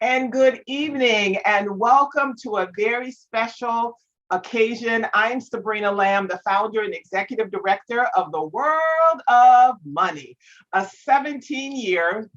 And good evening, and welcome to a very special occasion. I'm Sabrina Lamb, the founder and executive director of the World of Money, a 17-year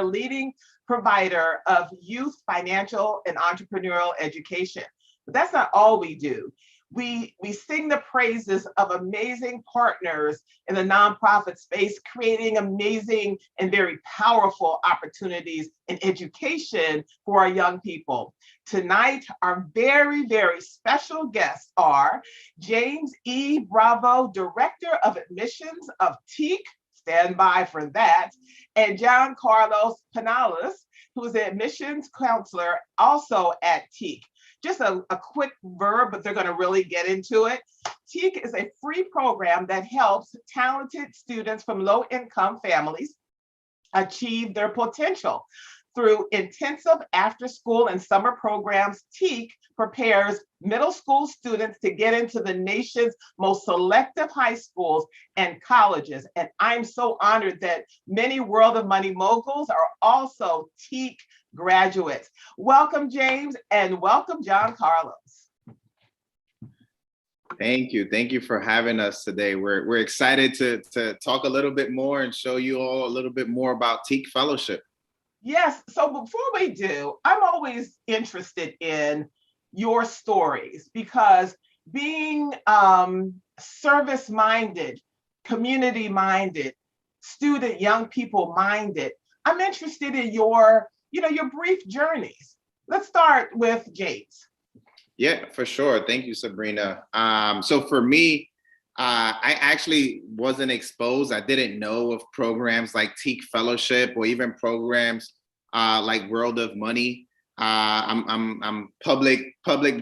leading provider of youth financial and entrepreneurial education. But that's not all we do. We sing the praises of amazing partners in the nonprofit space, creating amazing and very powerful opportunities in education for our young people. Tonight, our very, very special guests are James E. Bravo, Director of Admissions of Teak, stand by for that, and John Carlos Penales, who is an admissions counselor also at Teak. Just a quick verb, but they're going to really get into it. Teak is a free program that helps talented students from low-income families achieve their potential. Through intensive after-school and summer programs, Teak prepares middle school students to get into the nation's most selective high schools and colleges. And I'm so honored that many World of Money moguls are also Teak graduates. Welcome, James, and welcome, John Carlos. Thank you. Thank you for having us today. We're excited to talk a little bit more and show you all a little bit more about Teak Fellowship. Yes. So before we do, I'm always interested in your stories because being service-minded, community-minded, student, young people-minded, I'm interested in your brief journeys. Let's start with James. Yeah, for sure. Thank you, Sabrina. So for me, I actually wasn't exposed. I didn't know of programs like Teak Fellowship or even programs like World of Money. I'm public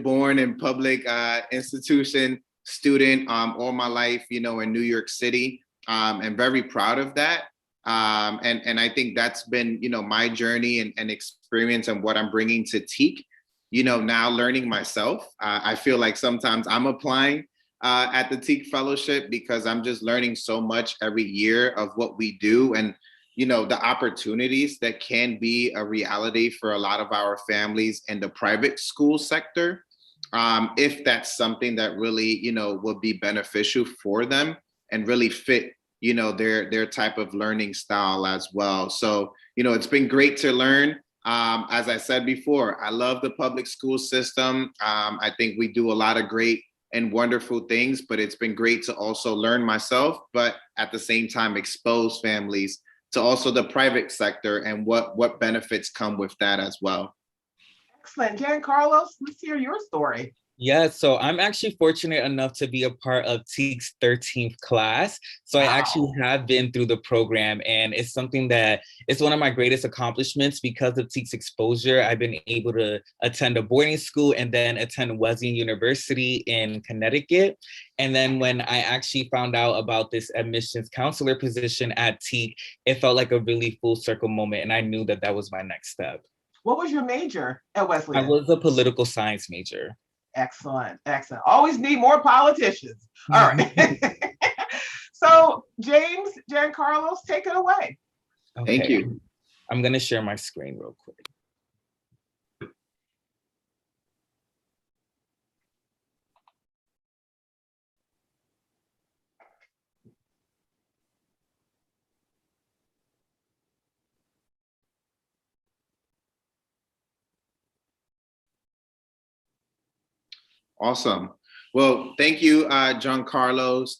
born and public institution student all my life, in New York City, and very proud of that. And I think that's been, my journey and experience and what I'm bringing to Teak, now learning myself. I feel like sometimes I'm applying at the Teak Fellowship because I'm just learning so much every year of what we do and, the opportunities that can be a reality for a lot of our families in the private school sector. If that's something that really, would be beneficial for them and really fit their type of learning style as well. So, it's been great to learn. As I said before, I love the public school system. I think we do a lot of great and wonderful things, but it's been great to also learn myself, but at the same time, expose families to also the private sector and what benefits come with that as well. Excellent. Jan Carlos, let's hear your story. Yeah, so I'm actually fortunate enough to be a part of Teak's 13th class. So I actually have been through the program, and it's something that it's one of my greatest accomplishments because of Teak's exposure. I've been able to attend a boarding school and then attend Wesleyan University in Connecticut. And then when I actually found out about this admissions counselor position at Teak, it felt like a really full circle moment. And I knew that that was my next step. What was your major at Wesleyan? I was a political science major. Excellent, excellent. Always need more politicians. All right. So James, Jan Carlos, take it away. Okay. Thank you. I'm going to share my screen real quick. Awesome. Well, thank you, John Carlos,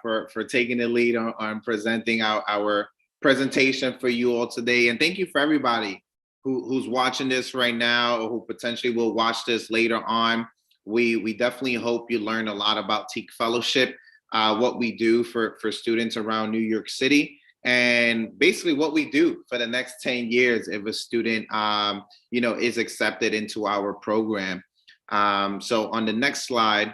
for taking the lead on presenting our presentation for you all today. And thank you for everybody who's watching this right now or who potentially will watch this later on. We definitely hope you learn a lot about Teak Fellowship, what we do for students around New York City, and basically what we do for the next 10 years if a student is accepted into our program. So on the next slide,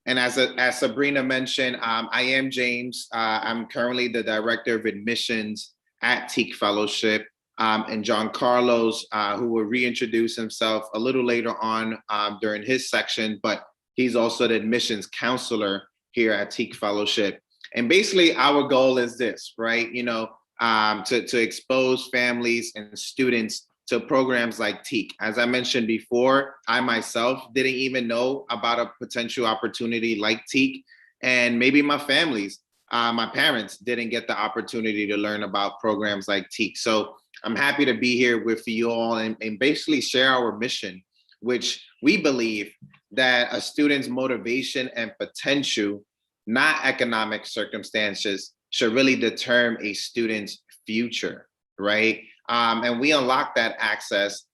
and as Sabrina mentioned, I am James. I'm currently the Director of Admissions at Teak Fellowship. And John Carlos, who will reintroduce himself a little later on during his section, but he's also the admissions counselor here at Teak Fellowship. And basically our goal is this, right? To expose families and students to programs like Teak. As I mentioned before, I myself didn't even know about a potential opportunity like Teak, and maybe my parents didn't get the opportunity to learn about programs like Teak. So I'm happy to be here with you all and basically share our mission, which we believe that a student's motivation and potential, not economic circumstances, should really determine a student's future, right? And we unlock that access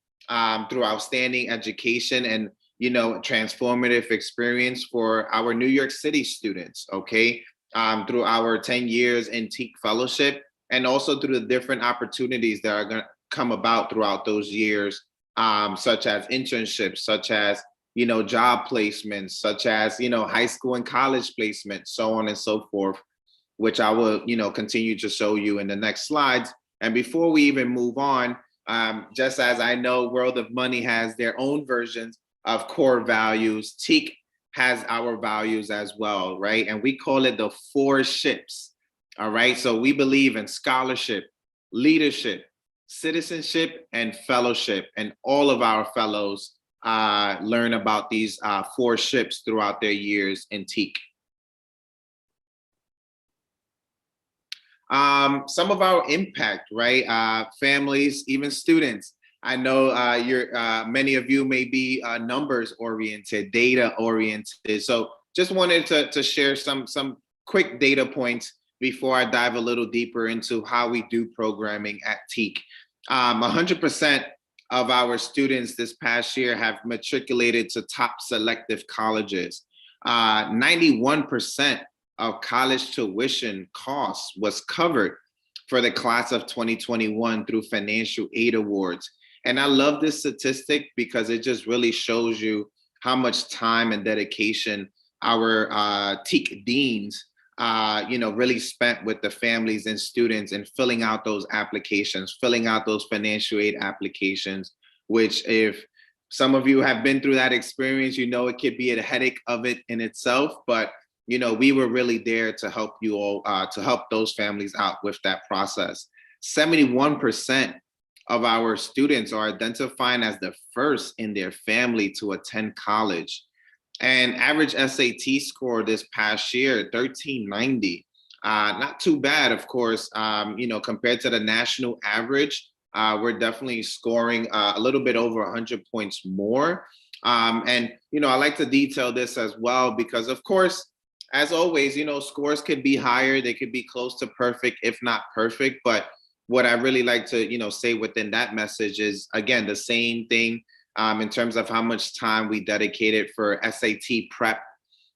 through outstanding education and transformative experience for our New York City students, okay? Through our 10 years in Teak Fellowship, and also through the different opportunities that are going to come about throughout those years, such as internships, such as job placements, such as high school and college placements, so on and so forth, which I will continue to show you in the next slides. And before we even move on, just as I know World of Money has their own versions of core values, Teak has our values as well, right? And we call it the 4 ships, all right? So we believe in scholarship, leadership, citizenship, and fellowship. And all of our fellows learn about these 4 ships throughout their years in Teak. Some of our impact, right? Families, even students. I know many of you may be numbers oriented, data oriented. So just wanted to share some quick data points before I dive a little deeper into how we do programming at Teak. 100% of our students this past year have matriculated to top selective colleges. 91% of college tuition costs was covered for the class of 2021 through financial aid awards. And I love this statistic because it just really shows you how much time and dedication our Teak deans really spent with the families and students and filling out those applications, filling out those financial aid applications, which if some of you have been through that experience, it could be a headache of it in itself, but we were really there to help you all, to help those families out with that process. 71% of our students are identifying as the first in their family to attend college. And average SAT score this past year, 1390. Not too bad, of course, compared to the national average. We're definitely scoring a little bit over 100 points more. And I like to detail this as well because, of course, as always, scores could be higher. They could be close to perfect, if not perfect. But what I really like to, say within that message is, again, the same thing in terms of how much time we dedicated for SAT prep,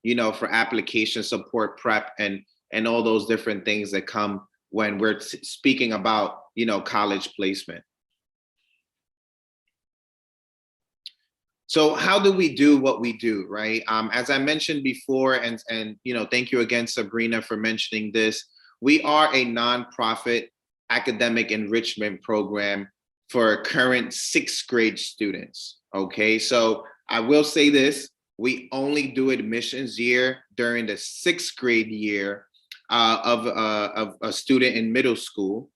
for application support prep and all those different things that come when we're speaking about, college placement. So how do we do what we do, right? As I mentioned before, and thank you again, Sabrina, for mentioning this. We are a nonprofit academic enrichment program for current 6th grade students, okay? So I will say this, we only do admissions year during the 6th grade year of a student in middle school,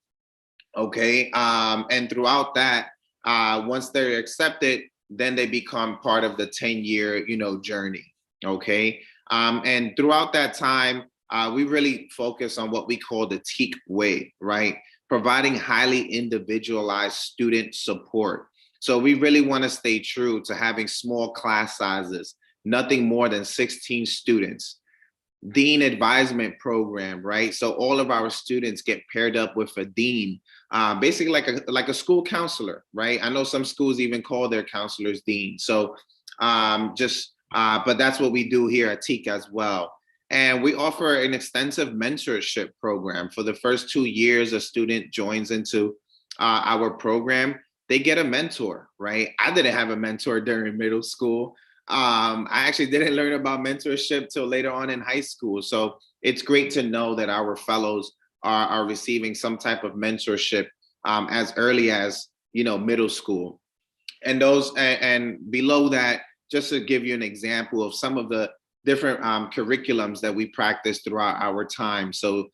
okay? And throughout that, once they're accepted, then they become part of the 10-year, journey, okay? And throughout that time, we really focus on what we call the Teak way, right? Providing highly individualized student support. So we really want to stay true to having small class sizes, nothing more than 16 students. Dean advisement program, right? So all of our students get paired up with a dean, basically like a school counselor, right? I know some schools even call their counselors dean. So but that's what we do here at Teak as well. And we offer an extensive mentorship program. For the first 2 years a student joins into our program, they get a mentor, right? I didn't have a mentor during middle school. I actually didn't learn about mentorship till later on in high school. So it's great to know that our fellows are receiving some type of mentorship as early as, middle school. And and below that, just to give you an example of some of the different curriculums that we practice throughout our time. So,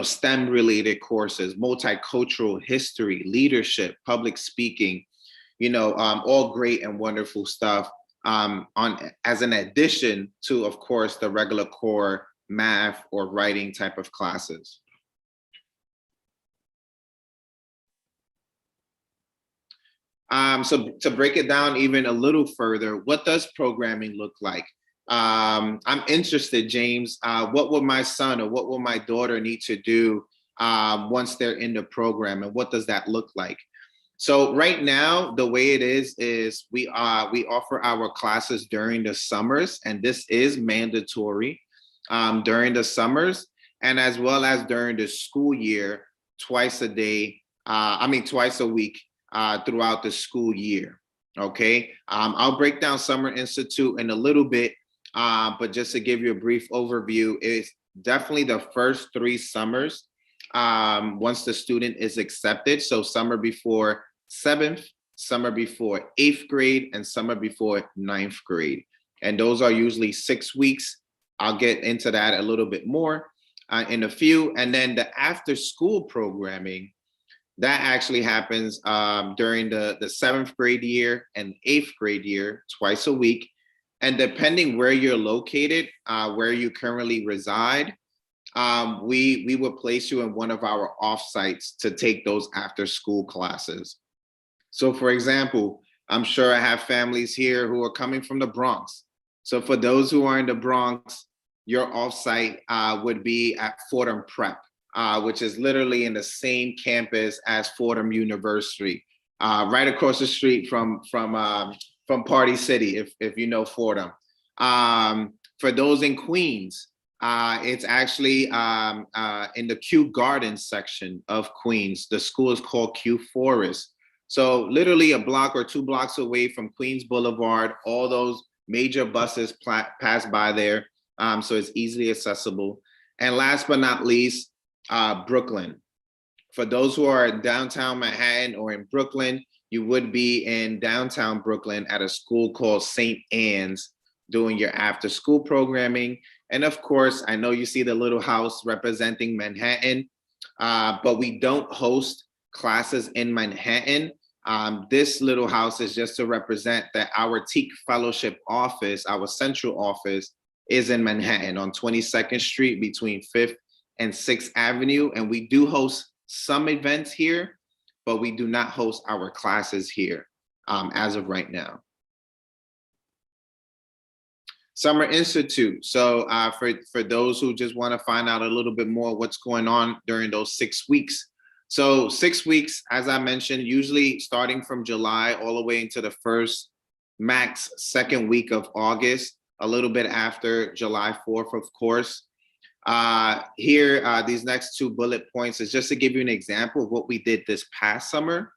STEM related courses, multicultural history, leadership, public speaking, all great and wonderful stuff. As an addition to, of course, the regular core math or writing type of classes. So to break it down even a little further, what does programming look like? I'm interested, James. What will my son or what will my daughter need to do once they're in the program, and what does that look like? So right now, the way it is we offer our classes during the summers, and this is mandatory during the summers, and as well as during the school year, twice a week throughout the school year. Okay, I'll break down Summer Institute in a little bit, but just to give you a brief overview, it's definitely the first 3 summers. Once the student is accepted, so summer before 7th, summer before 8th grade, and summer before 9th grade. And those are usually 6 weeks. I'll get into that a little bit more in a few. And then the after school programming, that actually happens during the 7th grade year and 8th grade year, twice a week. And depending where you're located, where you currently reside, we will place you in one of our offsites to take those after school classes. So for example, I'm sure I have families here who are coming from the Bronx. So for those who are in the Bronx, your offsite would be at Fordham Prep, which is literally in the same campus as Fordham University, right across the street from Party City, if you know Fordham. For those in Queens, it's actually in the Kew Gardens section of Queens. The school is called Kew Forest. So literally a block or 2 blocks away from Queens Boulevard, all those major buses pass by there. So it's easily accessible. And last but not least, Brooklyn. For those who are in downtown Manhattan or in Brooklyn, you would be in downtown Brooklyn at a school called St. Anne's doing your after school programming. And of course, I know you see the little house representing Manhattan, but we don't host classes in Manhattan. This little house is just to represent that our Teak Fellowship office, our central office, is in Manhattan on 22nd Street between 5th and 6th Avenue. And we do host some events here, but we do not host our classes here as of right now. Summer Institute. So for those who just want to find out a little bit more what's going on during those 6 weeks. So 6 weeks, as I mentioned, usually starting from July all the way into the first, max 2nd week of August, a little bit after July 4th, of course. These next 2 bullet points is just to give you an example of what we did this past summer.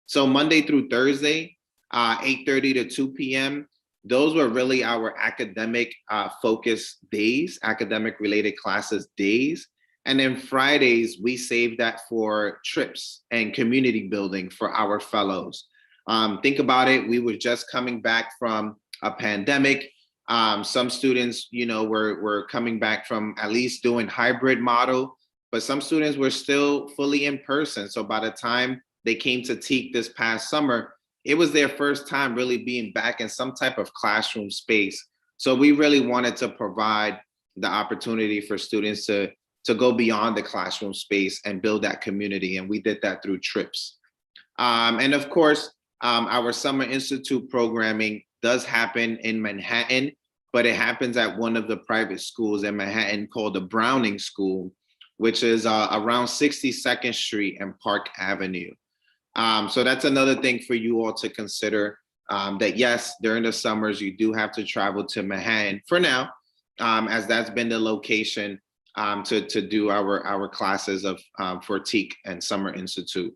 So Monday through Thursday, 8:30 to 2 p.m., those were really our academic focus days, academic related classes days. And then Fridays, we saved that for trips and community building for our fellows. Think about it, we were just coming back from a pandemic. Some students, were coming back from at least doing hybrid model, but some students were still fully in person. So by the time they came to Teak this past summer, it was their first time really being back in some type of classroom space. So we really wanted to provide the opportunity for students to go beyond the classroom space and build that community. And we did that through trips. And of course, our Summer Institute programming does happen in Manhattan, but it happens at one of the private schools in Manhattan called the Browning School, which is around 62nd Street and Park Avenue. So that's another thing for you all to consider, that yes, during the summers, you do have to travel to Manhattan for now, as that's been the location to do our classes of for Teak and Summer Institute.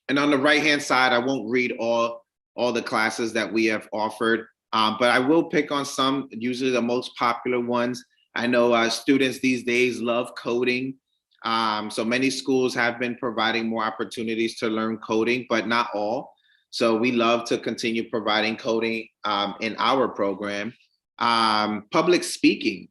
And on the right-hand side, I won't read all the classes that we have offered, but I will pick on some, usually the most popular ones. I know students these days love coding. So many schools have been providing more opportunities to learn coding, but not all. So we love to continue providing coding in our program. Public speaking.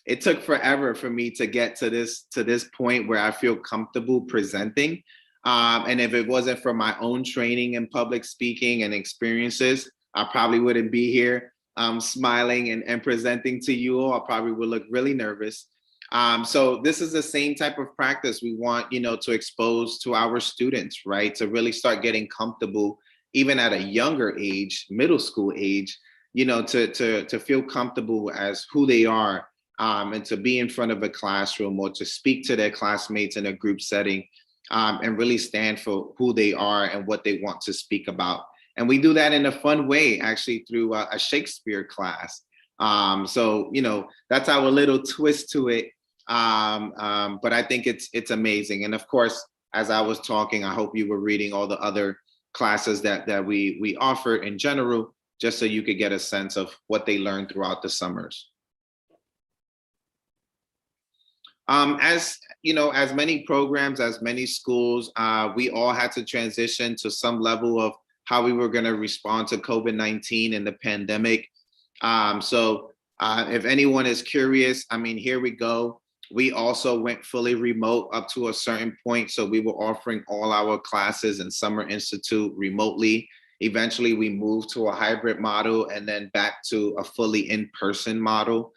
It took forever for me to get to this point where I feel comfortable presenting. And if it wasn't for my own training in public speaking and experiences, I probably wouldn't be here smiling and presenting to you all. I probably would look really nervous. So this is the same type of practice we want, to expose to our students, right? To really start getting comfortable, even at a younger age, middle school age, to feel comfortable as who they are, and to be in front of a classroom or to speak to their classmates in a group setting, and really stand for who they are and what they want to speak about. And we do that in a fun way, actually, through a Shakespeare class. So, that's our little twist to it. But I think it's amazing. And of course, as I was talking, I hope you were reading all the other classes that we offer in general, just so you could get a sense of what they learned throughout the summers. As as many programs, as many schools, we all had to transition to some level of how we were going to respond to COVID-19 and the pandemic. So if anyone is curious, here we go. We also went fully remote up to a certain point. So we were offering all our classes in Summer Institute remotely. Eventually, we moved to a hybrid model and then back to a fully in-person model.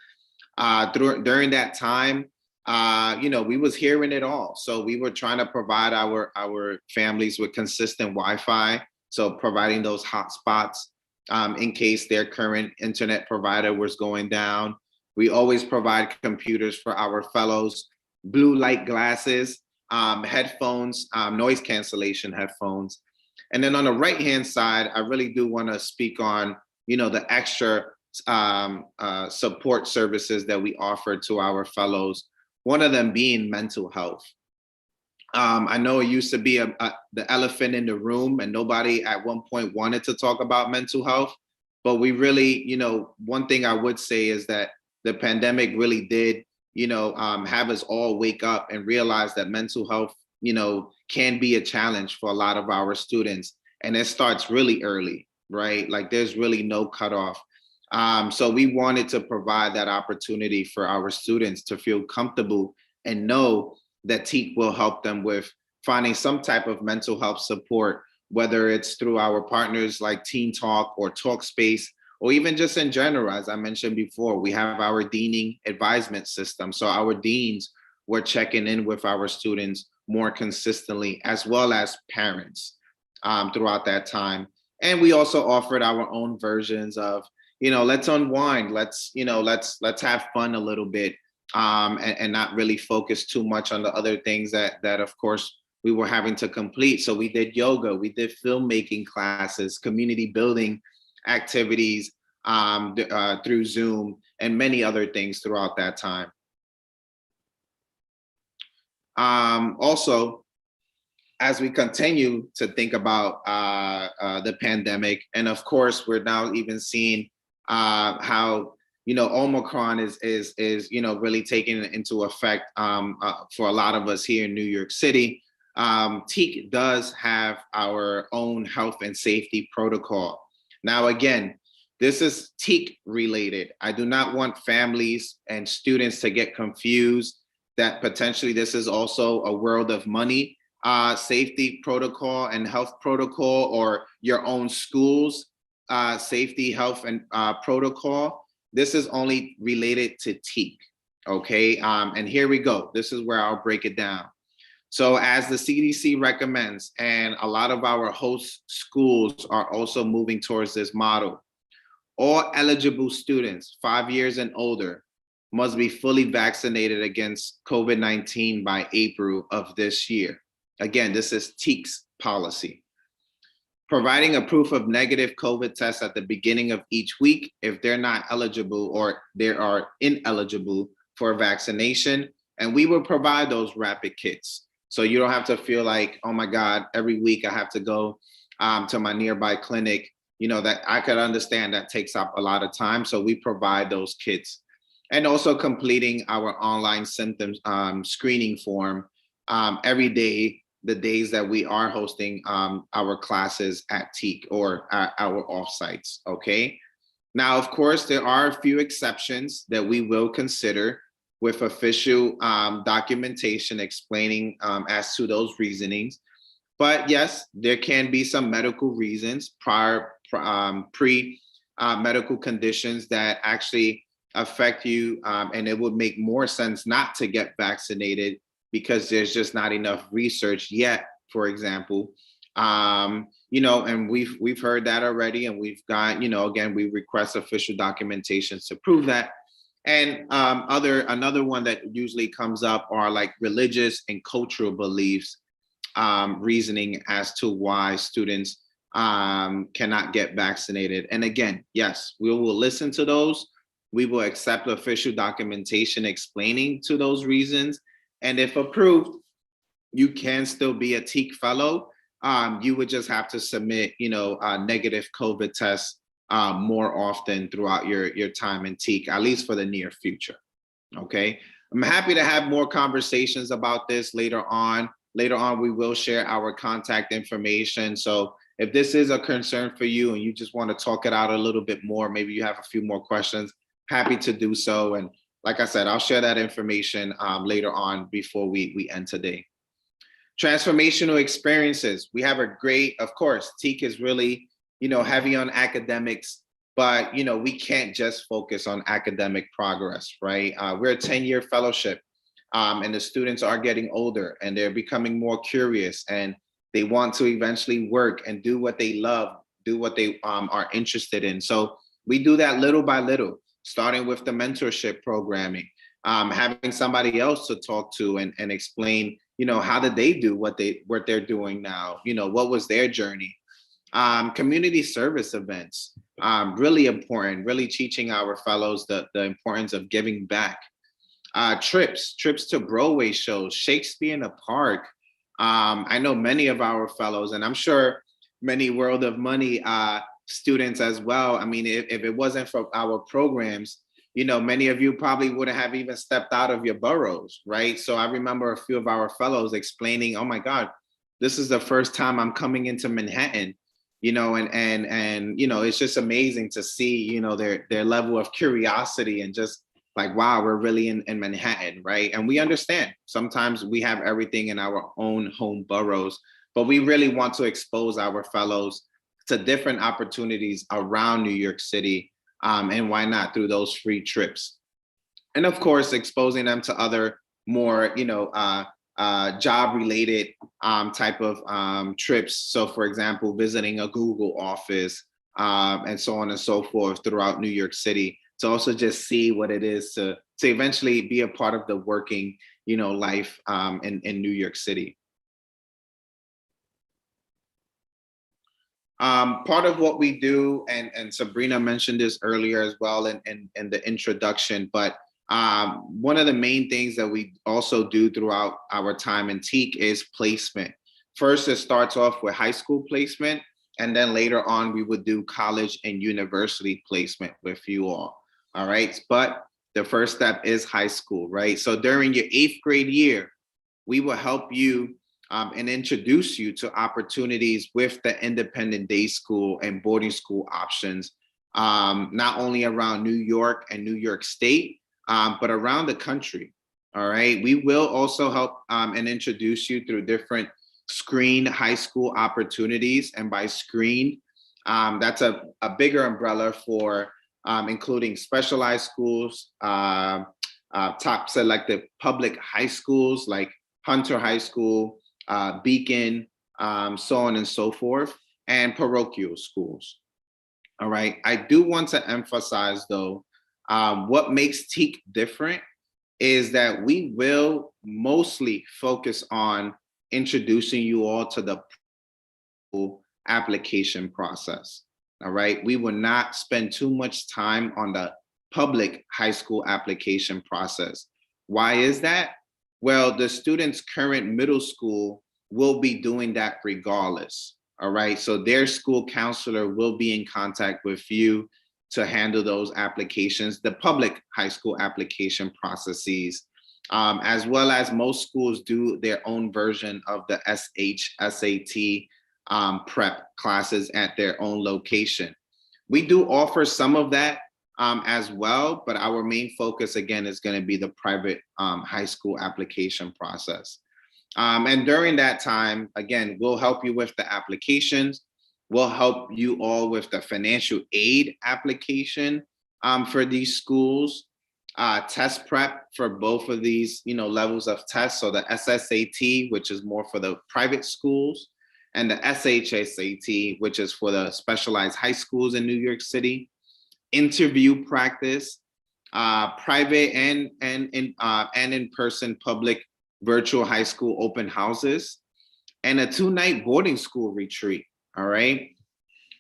During that time, we was hearing it all. So we were trying to provide our families with consistent Wi-Fi. So providing those hotspots in case their current internet provider was going down. We always provide computers for our fellows, blue light glasses, headphones, noise cancellation headphones. And then on the right-hand side, I really do want to speak on, the extra support services that we offer to our fellows. One of them being mental health. I know it used to be the elephant in the room, and nobody at one point wanted to talk about mental health. But we really, one thing I would say is that the pandemic really did, have us all wake up and realize that mental health, can be a challenge for a lot of our students. And it starts really early, right? Like there's really no cutoff. So we wanted to provide that opportunity for our students to feel comfortable and know that Teak will help them with finding some type of mental health support, whether it's through our partners like Teen Talk or Talkspace, or even just in general. As I mentioned before, we have our deaning advisement system. So our deans were checking in with our students more consistently, as well as parents throughout that time. And we also offered our own versions of, let's unwind, let's have fun a little bit, and not really focus too much on the other things that of course we were having to complete. So we did yoga, we did filmmaking classes, community building activities through Zoom, and many other things throughout that time. Also, as we continue to think about the pandemic, and of course, we're now even seeing how Omicron is really taking into effect for a lot of us here in New York City. Teak does have our own health and safety protocol. Now, again, this is Teak related. I do not want families and students to get confused that potentially this is also a world of money safety protocol and health protocol, or your own school's safety, health, and protocol. This is only related to Teak, okay? And here we go. This is where I'll break it down. So as the CDC recommends, and a lot of our host schools are also moving towards this model, All eligible students 5 years and older must be fully vaccinated against COVID-19 by April of this year. Again, this is Teak's policy. Providing a proof of negative COVID test at the beginning of each week if they're not eligible or they are ineligible for vaccination. And we will provide those rapid kits. So you don't have to feel like, oh my God, every week I have to go to my nearby clinic. You know, that I could understand that takes up a lot of time. So we provide those kits. And also completing our online symptoms screening form every day, the days that we are hosting our classes at Teak or at our offsites, okay? Now, of course, there are a few exceptions that we will consider with official documentation explaining as to those reasonings. But yes, there can be some medical reasons, pre-medical conditions that actually affect you, and it would make more sense not to get vaccinated because there's just not enough research yet, for example. You know, and we've heard that already, and we've got, you know, again, we request official documentations to prove that. And another one that usually comes up are like religious and cultural beliefs, reasoning as to why students cannot get vaccinated. And again, yes, we will listen to those. We will accept official documentation explaining to those reasons. And if approved, you can still be a Teak fellow. You would just have to submit, you know, negative COVID tests more often throughout your time in Teak, at least for the near future. Okay, I'm happy to have more conversations about this later on. Later on, we will share our contact information. So if this is a concern for you and you just want to talk it out a little bit more, maybe you have a few more questions, happy to do so. And like I said, I'll share that information later on before we end today. Transformational experiences. We have a great, of course, Teak is really, you know, heavy on academics, but, you know, we can't just focus on academic progress, right? We're a 10-year fellowship, and the students are getting older and they're becoming more curious and they want to eventually work and do what they love, do what they are interested in. So we do that little by little, starting with the mentorship programming, having somebody else to talk to and explain, you know, how did they do what they're doing now? You know, what was their journey? Community service events, really important, really teaching our fellows the importance of giving back. Trips to Broadway shows, Shakespeare in the Park. I know many of our fellows, and I'm sure many World of Money students as well. I mean, if it wasn't for our programs, you know, many of you probably wouldn't have even stepped out of your boroughs, right? So I remember a few of our fellows explaining, oh my God, this is the first time I'm coming into Manhattan, you know, and you know, it's just amazing to see, you know, their level of curiosity and just like, wow, we're really in Manhattan, right? And we understand sometimes we have everything in our own home boroughs, but we really want to expose our fellows to different opportunities around New York City. And why not through those free trips? And of course, exposing them to other more, you know, job-related type of trips. So for example, visiting a Google office and so on and so forth throughout New York City to also just see what it is to eventually be a part of the working, you know, life in New York City. Part of what we do, and Sabrina mentioned this earlier as well in the introduction, but one of the main things that we also do throughout our time in Teak is placement. First, it starts off with high school placement, and then later on, we would do college and university placement with you all right? But the first step is high school, right? So during your 8th grade year, we will help you and introduce you to opportunities with the independent day school and boarding school options, not only around New York and New York State, but around the country, all right? We will also help and introduce you through different screened high school opportunities. And by screened, that's a bigger umbrella for including specialized schools, top selected public high schools like Hunter High School, Beacon, so on and so forth, and parochial schools. All right. I do want to emphasize though, what makes Teak different is that we will mostly focus on introducing you all to the application process. All right. We will not spend too much time on the public high school application process. Why is that? Well, the student's current middle school will be doing that regardless. All right. So their school counselor will be in contact with you to handle those applications, the public high school application processes, as well as most schools do their own version of the SAT prep classes at their own location. We do offer some of that as well, but our main focus again is going to be the private high school application process. And during that time, again, we'll help you with the applications. We'll help you all with the financial aid application for these schools, test prep for both of these, levels of tests. So the SSAT, which is more for the private schools, and the SHSAT, which is for the specialized high schools in New York City. Interview practice, private and in-person public virtual high school open houses, and a 2-night boarding school retreat. All right.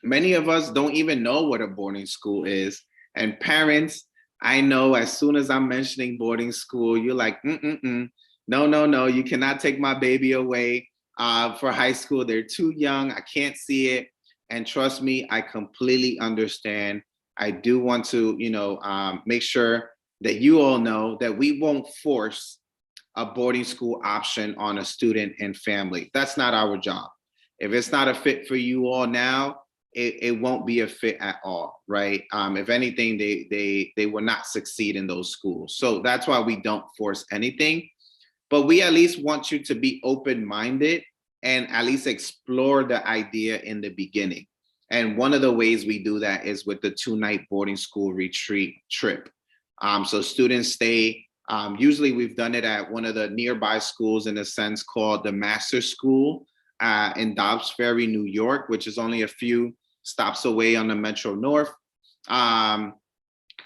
Many of us don't even know what a boarding school is. And parents, I know as soon as I'm mentioning boarding school, you're like, no, you cannot take my baby away for high school. They're too young. I can't see it. And trust me, I completely understand. I do want to, make sure that you all know that we won't force a boarding school option on a student and family. That's not our job. If it's not a fit for you all now, it won't be a fit at all, right? If anything, they will not succeed in those schools. So that's why we don't force anything. But we at least want you to be open-minded and at least explore the idea in the beginning. And one of the ways we do that is with the 2-night boarding school retreat trip. So students stay, usually we've done it at one of the nearby schools in a sense called the Master School in Dobbs Ferry, New York, which is only a few stops away on the Metro North. And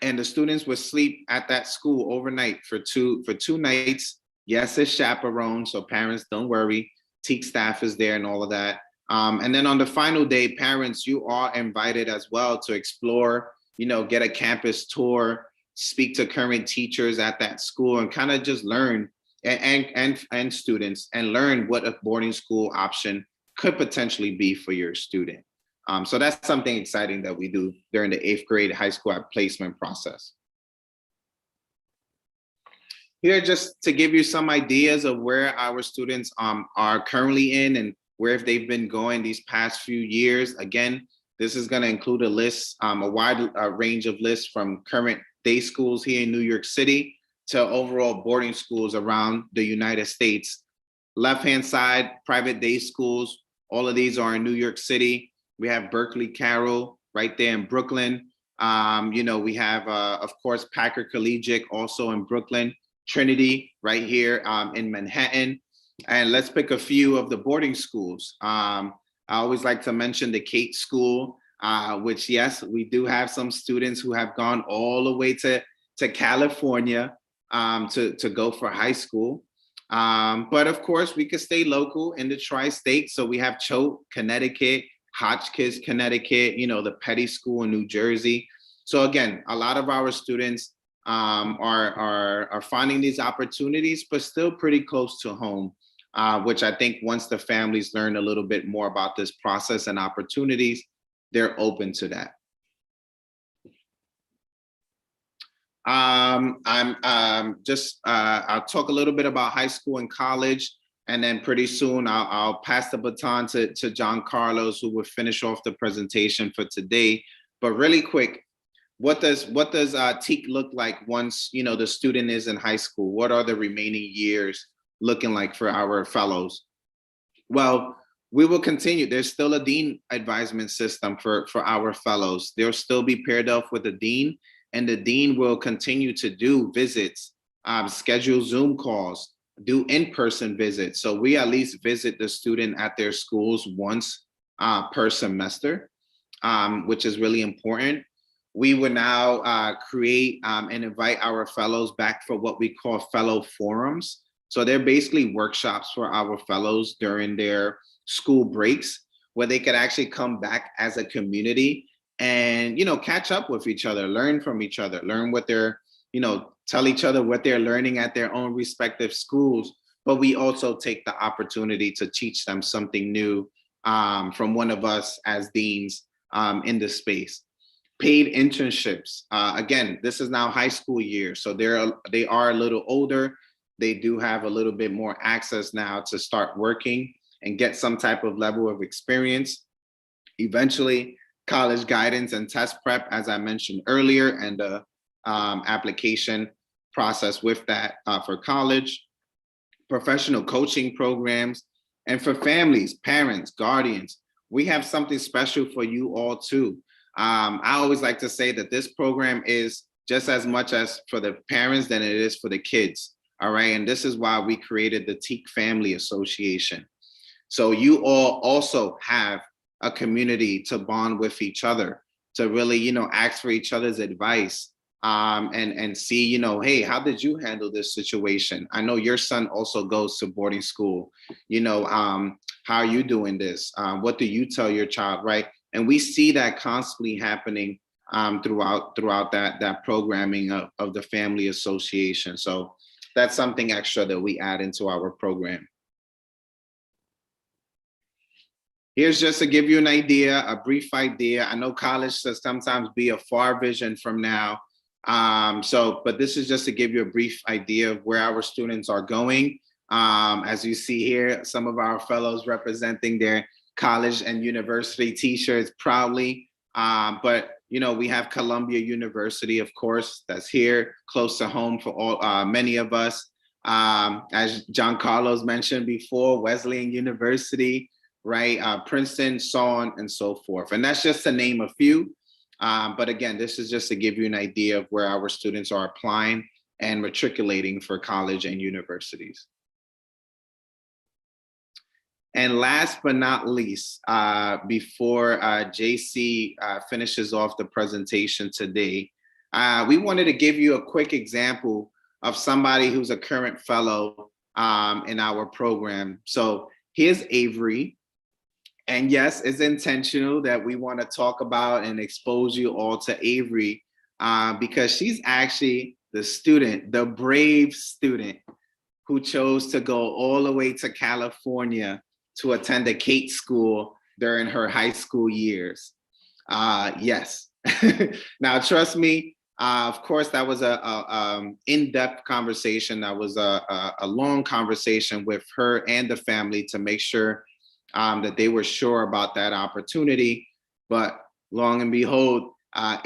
the students would sleep at that school overnight for two nights. Yes, it's chaperoned, so parents, don't worry. Teak staff is there and all of that. And then on the final day, parents, you are invited as well to explore, get a campus tour, speak to current teachers at that school, and kind of just learn, and students, and learn what a boarding school option could potentially be for your student. So that's something exciting that we do during the 8th grade high school placement process. Here, just to give you some ideas of where our students are currently in and where they've been going these past few years. Again, this is going to include a list, a wide range of lists from current day schools here in New York City to overall boarding schools around the United States. Left-hand side, private day schools. All of these are in New York City. We have Berkeley Carroll right there in Brooklyn. We have, of course, Packer Collegiate also in Brooklyn. Trinity right here in Manhattan. And let's pick a few of the boarding schools. I always like to mention the Kate School, which, yes, we do have some students who have gone all the way to California to go for high school. But of course, we could stay local in the tri-state. So we have Choate, Connecticut, Hotchkiss, Connecticut, the Petty School in New Jersey. So again, a lot of our students are finding these opportunities, but still pretty close to home, which I think once the families learn a little bit more about this process and opportunities, they're open to that. I'll talk a little bit about high school and college, and then pretty soon I'll pass the baton to John Carlos, who will finish off the presentation for today. But really quick, what does Teak look like once the student is in high school? What are the remaining years looking like for our fellows? Well, we will continue. There's still a dean advisement system for our fellows. They'll still be paired up with a dean, and the dean will continue to do visits, schedule Zoom calls, do in-person visits. So we at least visit the student at their schools once per semester. which is really important. We would now create and invite our fellows back for what we call fellow forums. So they're basically workshops for our fellows during their school breaks, where they could actually come back as a community and, catch up with each other, learn from each other, learn what they're, tell each other what they're learning at their own respective schools. But we also take the opportunity to teach them something new from one of us as deans in the space. Paid internships. Again, this is now high school year, so they are a little older. They do have a little bit more access now to start working and get some type of level of experience. Eventually, college guidance and test prep, as I mentioned earlier, and the application process with that for college. Professional coaching programs, and for families, parents, guardians, we have something special for you all too. I always like to say that this program is just as much as for the parents than it is for the kids. All right. And this is why we created the Teak Family Association. So you all also have a community to bond with each other, to really, ask for each other's advice and see, hey, how did you handle this situation? I know your son also goes to boarding school. How are you doing this? What do you tell your child, right? And we see that constantly happening throughout that programming of the Family Association. So that's something extra that we add into our program. Here's just to give you an idea, a brief idea. I know college can sometimes be a far vision from now. But this is just to give you a brief idea of where our students are going. As you see here, some of our fellows representing their college and university t-shirts proudly. But we have Columbia University, of course, that's here close to home for all many of us. As John Carlos mentioned before, Wesleyan University, right? Princeton, so on and so forth. And that's just to name a few. But again, this is just to give you an idea of where our students are applying and matriculating for college and universities. And last but not least, before JC finishes off the presentation today, we wanted to give you a quick example of somebody who's a current fellow in our program. So here's Avery. And yes, it's intentional that we want to talk about and expose you all to Avery because she's actually the student, the brave student who chose to go all the way to California to attend a Kate school during her high school years. Yes. Now, trust me, of course, that was a in-depth conversation. That was a long conversation with her and the family to make sure that they were sure about that opportunity. But long and behold,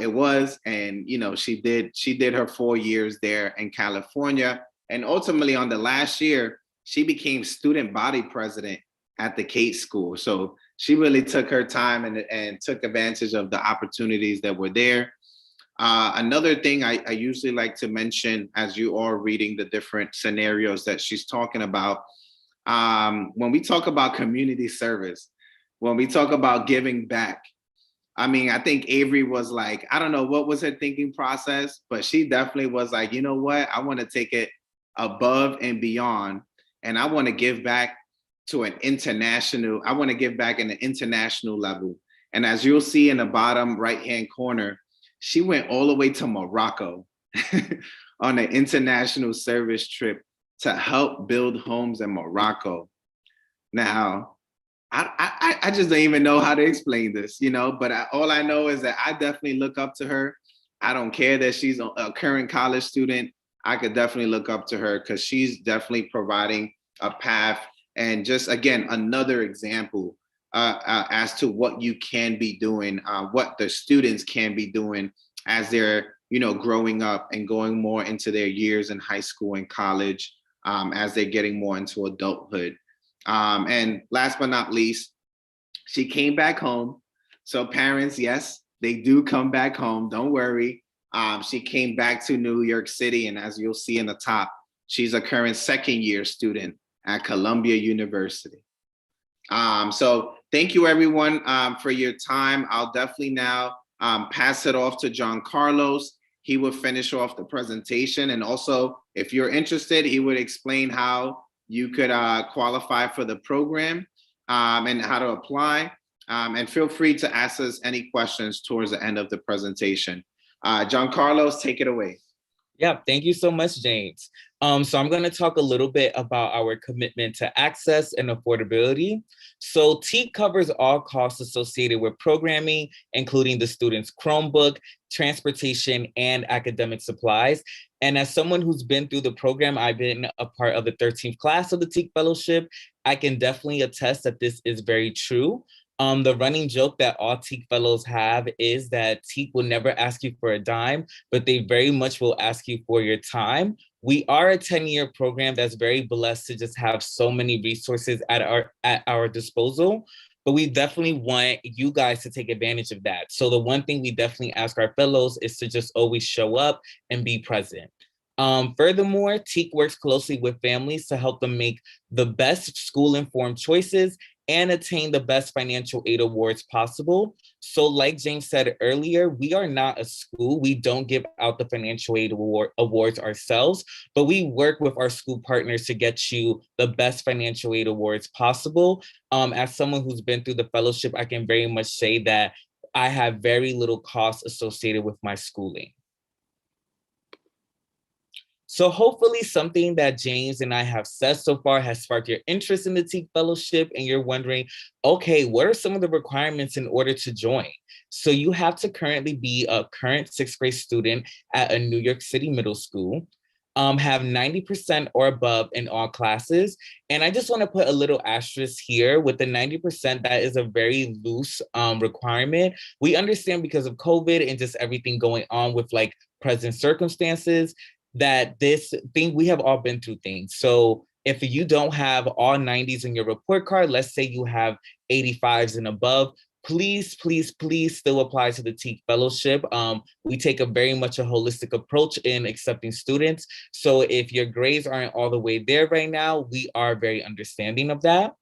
it was, and she did her 4 years there in California. And ultimately on the last year, she became student body president at the Kate school. So she really took her time and took advantage of the opportunities that were there. Another thing I usually like to mention as you are reading the different scenarios that she's talking about, when we talk about community service, when we talk about giving back, I mean, I think Avery was like, I don't know what was her thinking process, but she definitely was like, you know what, I want to take it above and beyond, and I want to give back to an international, I want to give back in an international level. And as you'll see in the bottom right-hand corner, she went all the way to Morocco on an international service trip to help build homes in Morocco. Now, I just don't even know how to explain this, but all I know is that I definitely look up to her. I don't care that she's a current college student. I could definitely look up to her because she's definitely providing a path and just, again, another example as to what you can be doing, what the students can be doing as they're, growing up and going more into their years in high school and college, as they're getting more into adulthood. And last but not least, she came back home. So parents, yes, they do come back home. Don't worry. She came back to New York City. And as you'll see in the top, she's a current second-year student at Columbia University. So thank you everyone for your time. I'll definitely now pass it off to John Carlos. He will finish off the presentation. And also, if you're interested, he would explain how you could qualify for the program and how to apply. And feel free to ask us any questions towards the end of the presentation. John Carlos, take it away. Yeah, thank you so much, James. So I'm going to talk a little bit about our commitment to access and affordability. So Teak covers all costs associated with programming, including the student's Chromebook, transportation, and academic supplies. And as someone who's been through the program, I've been a part of the 13th class of the Teak Fellowship. I can definitely attest that this is very true. The running joke that all Teak fellows have is that Teak will never ask you for a dime, but they very much will ask you for your time. We are a 10-year program that's very blessed to just have so many resources at our disposal, but we definitely want you guys to take advantage of that. So the one thing we definitely ask our fellows is to just always show up and be present. Furthermore, Teak works closely with families to help them make the best school-informed choices and attain the best financial aid awards possible. So like James said earlier, we are not a school. We don't give out the financial aid awards ourselves, but we work with our school partners to get you the best financial aid awards possible. As someone who's been through the fellowship, I can very much say that I have very little costs associated with my schooling. So hopefully something that James and I have said so far has sparked your interest in the Teak Fellowship, and you're wondering, okay, what are some of the requirements in order to join? So you have to currently be a current 6th grade student at a New York City middle school, have 90% or above in all classes. And I just want to put a little asterisk here with the 90%, that is a very loose requirement. We understand because of COVID and just everything going on with like present circumstances, that this thing, we have all been through things. So if you don't have all 90s in your report card, let's say you have 85s and above, please, please, please still apply to the Teak Fellowship. We take a very much a holistic approach in accepting students. So if your grades aren't all the way there right now, we are very understanding of that.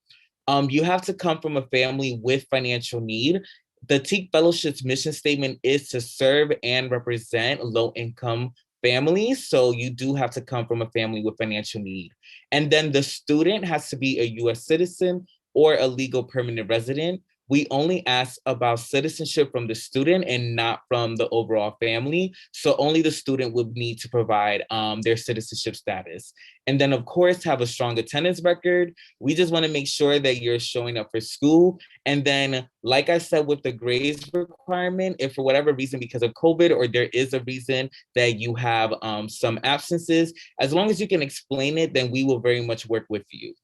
You have to come from a family with financial need. The Teak Fellowship's mission statement is to serve and represent low-income families. So you do have to come from a family with financial need. And then the student has to be a US citizen or a legal permanent resident. We only ask about citizenship from the student and not from the overall family. So only the student would need to provide their citizenship status. And then of course, have a strong attendance record. We just wanna make sure that you're showing up for school. And then, like I said, with the grades requirement, if for whatever reason, because of COVID, or there is a reason that you have some absences, as long as you can explain it, then we will very much work with you.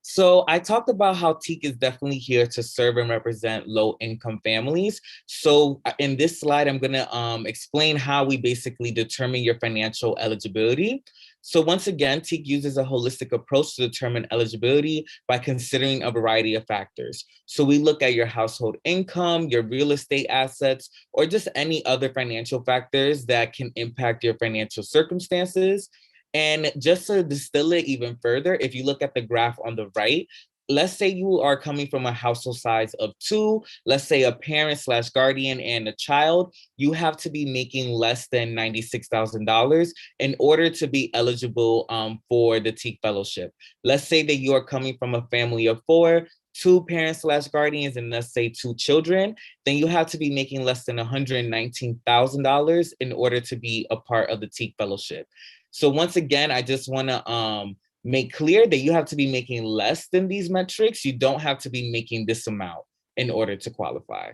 So I talked about how Teak is definitely here to serve and represent low-income families. So in this slide, I'm gonna explain how we basically determine your financial eligibility. So once again, Teak uses a holistic approach to determine eligibility by considering a variety of factors. So we look at your household income, your real estate assets, or just any other financial factors that can impact your financial circumstances. And just to distill it even further, if you look at the graph on the right, let's say you are coming from a household size of 2, let's say a parent slash guardian and a child, you have to be making less than $96,000 in order to be eligible for the Teak Fellowship. Let's say that you are coming from a family of 4, 2 parents slash guardians, and let's say 2 children, then you have to be making less than $119,000 in order to be a part of the Teak Fellowship. So once again, I just want to make clear that you have to be making less than these metrics. You don't have to be making this amount in order to qualify.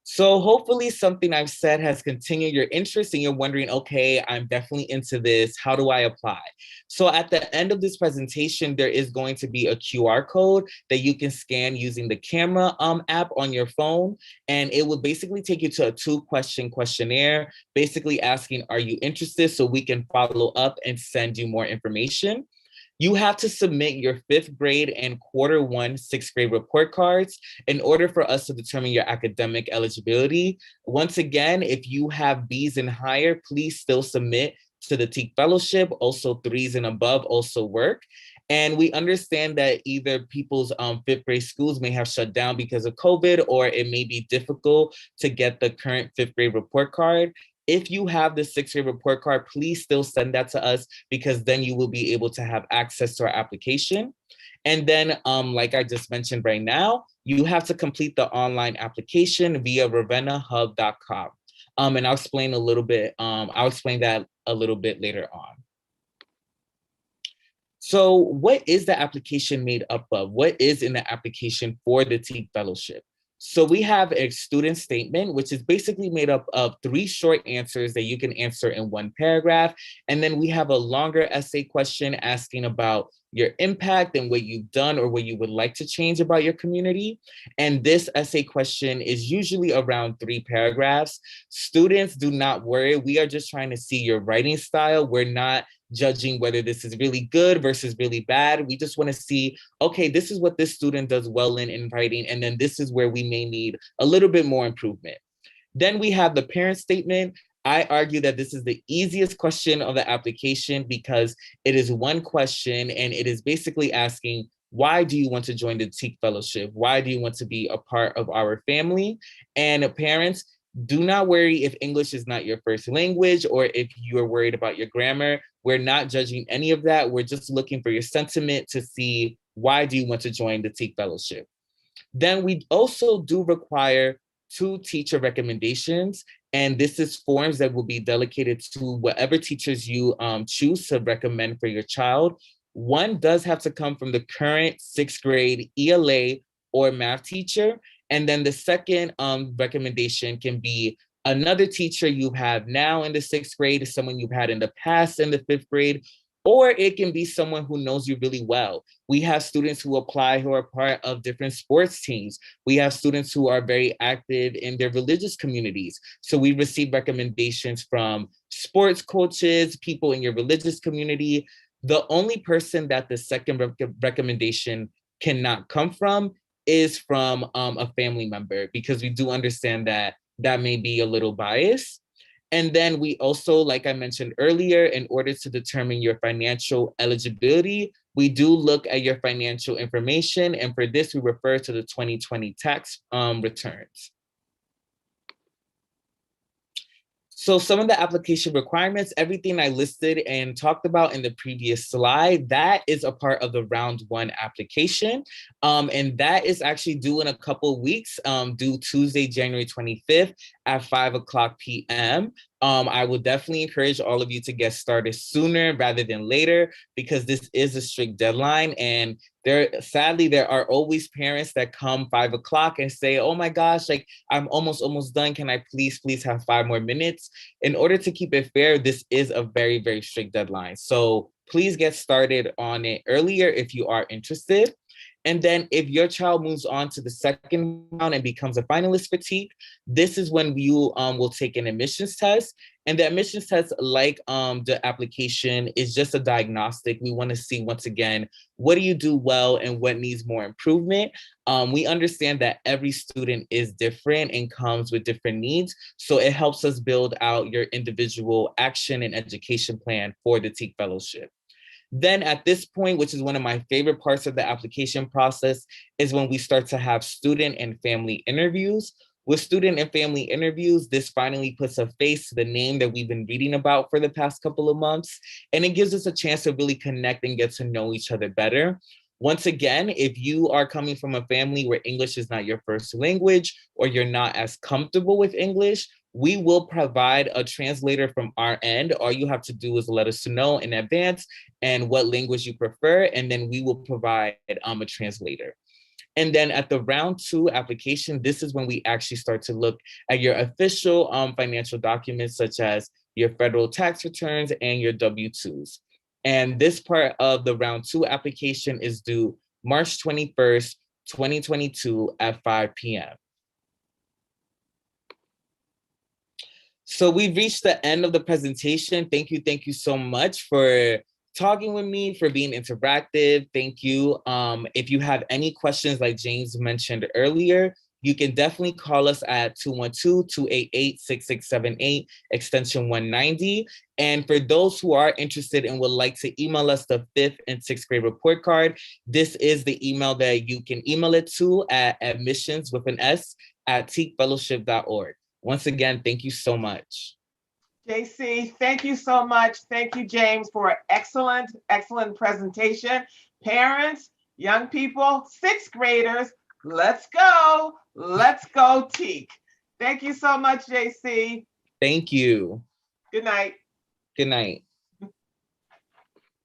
So hopefully something I've said has continued your interest and you're wondering, okay, I'm definitely into this. How do I apply? So at the end of this presentation, there is going to be a QR code that you can scan using the camera app on your phone. And it will basically take you to a 2-question questionnaire, basically asking, are you interested? So we can follow up and send you more information. You have to submit your 5th grade and Q1 6th grade report cards in order for us to determine your academic eligibility. Once again, if you have B's and higher, please still submit to the Teak Fellowship. Also 3s and above also work. And we understand that either people's 5th grade schools may have shut down because of COVID, or it may be difficult to get the current 5th grade report card. If you have the 6th grade report card, please still send that to us, because then you will be able to have access to our application. And then, like I just mentioned right now, you have to complete the online application via ravenahub.com. And I'll explain a little bit, I'll explain that a little bit later on. So what is the application made up of? What is in the application for the Teak Fellowship? So we have a student statement, which is basically made up of 3 short answers that you can answer in 1 paragraph. And then we have a longer essay question asking about your impact and what you've done or what you would like to change about your community. And this essay question is usually around 3 paragraphs. Students, do not worry. We are just trying to see your writing style. We're not judging whether this is really good versus really bad. We just want to see, okay, this is what this student does well in writing, and then this is where we may need a little bit more improvement. Then we have the parent statement. I argue that this is the easiest question of the application because it is 1 question, and it is basically asking, why do you want to join the Teak Fellowship? Why do you want to be a part of our family? And parents, do not worry if English is not your first language or if you're worried about your grammar. We're not judging any of that. We're just looking for your sentiment to see, why do you want to join the Teak Fellowship? Then we also do require 2 teacher recommendations. And this is forms that will be delegated to whatever teachers you choose to recommend for your child. 1 does have to come from the current 6th grade ELA or math teacher. And then the second recommendation can be another teacher you have now in the 6th grade, someone you've had in the past in the 5th grade, or it can be someone who knows you really well. We have students who apply who are part of different sports teams. We have students who are very active in their religious communities. So we receive recommendations from sports coaches, people in your religious community. The only person that the second recommendation cannot come from is from a family member, because we do understand that that may be a little biased. And then we also, like I mentioned earlier, in order to determine your financial eligibility, we do look at your financial information. And for this, we refer to the 2020 tax returns. So some of the application requirements, everything I listed and talked about in the previous slide, that is a part of the round 1 application. And that is actually due in a couple of weeks, due Tuesday, January 25th at 5:00 p.m. I would definitely encourage all of you to get started sooner rather than later, because this is a strict deadline. And sadly, there are always parents that come 5:00 and say, oh my gosh, like I'm almost done. Can I please have 5 more minutes? In order to keep it fair, this is a very, very strict deadline. So please get started on it earlier if you are interested. And then if your child moves on to the second round and becomes a finalist for Teak, this is when you will take an admissions test. And the admissions test, like the application, is just a diagnostic. We want to see, once again, what do you do well and what needs more improvement. We understand that every student is different and comes with different needs. So it helps us build out your individual action and education plan for the Teak Fellowship. Then at this point, which is one of my favorite parts of the application process, is when we start to have student and family interviews. With student and family interviews, this finally puts a face to the name that we've been reading about for the past couple of months. And it gives us a chance to really connect and get to know each other better. Once again, if you are coming from a family where English is not your first language, or you're not as comfortable with English, we will provide a translator from our end. All you have to do is let us know in advance and what language you prefer, and then we will provide a translator. And then at the round 2 application, this is when we actually start to look at your official financial documents, such as your federal tax returns and your W-2s. And this part of the round 2 application is due March 21st, 2022 at 5 p.m. So we've reached the end of the presentation. Thank you so much for talking with me, for being interactive. Thank you. If you have any questions, like James mentioned earlier, you can definitely call us at 212-288-6678, extension 190. And for those who are interested and would like to email us the 5th and 6th grade report card, this is the email that you can email it to at admissions with an S at teakfellowship.org. Once again, thank you so much. JC, thank you so much. Thank you, James, for an excellent, excellent presentation. Parents, young people, 6th graders, let's go. Let's go, Teak. Thank you so much, JC. Thank you. Good night. Good night.